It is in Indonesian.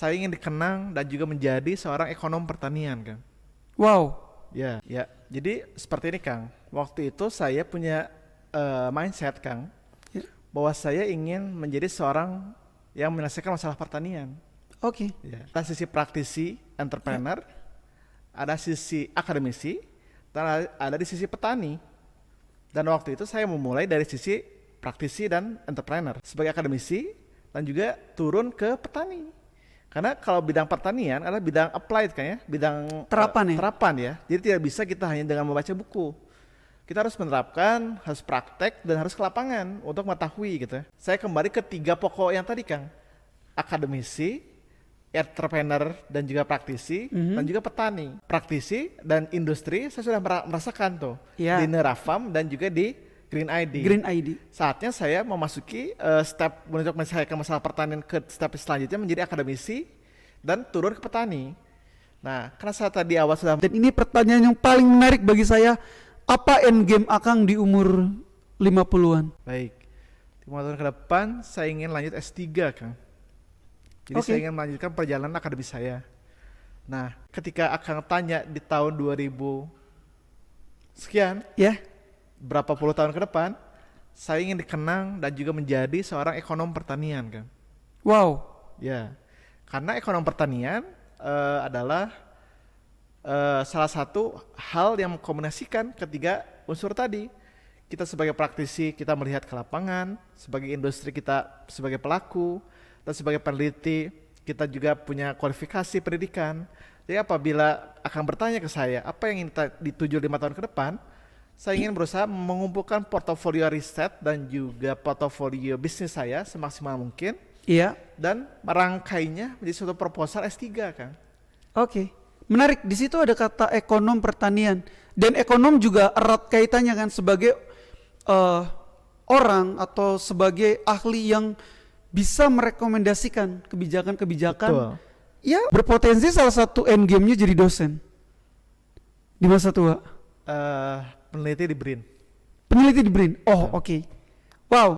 saya ingin dikenang dan juga menjadi seorang ekonom pertanian, Kang. Wow. Ya, ya. Jadi seperti ini, Kang. Waktu itu saya punya mindset, Kang, Ya. bahwa saya ingin menjadi seorang yang menyelesaikan masalah pertanian. Oke. Ya. Ada sisi praktisi, entrepreneur, ada sisi akademisi, dan ada di sisi petani. Dan waktu itu saya memulai dari sisi praktisi dan entrepreneur sebagai akademisi dan juga turun ke petani. Karena kalau bidang pertanian adalah bidang applied kan ya, bidang Terapan ya? terapan ya. Jadi tidak bisa kita hanya dengan membaca buku. Kita harus menerapkan, harus praktek dan harus ke lapangan untuk mengetahui gitu ya. Saya kembali ke 3 pokok yang tadi, Kang. Akademisi, entrepreneur dan juga praktisi dan juga petani. Praktisi dan industri saya sudah merasakan tuh Ya. di Nerafam dan juga di Green ID. Green ID. Saatnya saya memasuki step untuk menyelesaikan masalah pertanian ke step selanjutnya menjadi akademisi dan turun ke petani. Nah, karena saya tadi awal sudah Dan ini pertanyaan yang paling menarik bagi saya. Apa end game Akang di umur 50-an? baik. 5 tahun ke depan saya ingin lanjut S3, Kang. Jadi Oke. saya ingin melanjutkan perjalanan akademis saya. Nah, ketika Akang tanya di tahun 2000 sekian, Ya. berapa puluh tahun ke depan, saya ingin dikenang dan juga menjadi seorang ekonom pertanian, Kang. Wow. Ya, karena ekonom pertanian adalah salah satu hal yang mengkombinasikan ketiga unsur tadi. Kita sebagai praktisi, kita melihat ke lapangan, sebagai industri kita sebagai pelaku, dan sebagai peneliti, kita juga punya kualifikasi pendidikan. Jadi apabila akan bertanya ke saya, apa yang ingin dituju 5 tahun ke depan, saya ingin berusaha mengumpulkan portofolio riset dan juga portofolio bisnis saya semaksimal mungkin Iya. dan merangkainya menjadi suatu proposal S3, Kang. Oke. Menarik. Di situ ada kata ekonom pertanian. Dan ekonom juga erat kaitannya kan sebagai orang atau sebagai ahli yang bisa merekomendasikan kebijakan-kebijakan. Betul. Ya, berpotensi salah satu end game-nya jadi dosen di masa tua. Peneliti di BRIN. Peneliti di BRIN. Oh, oke. Wow.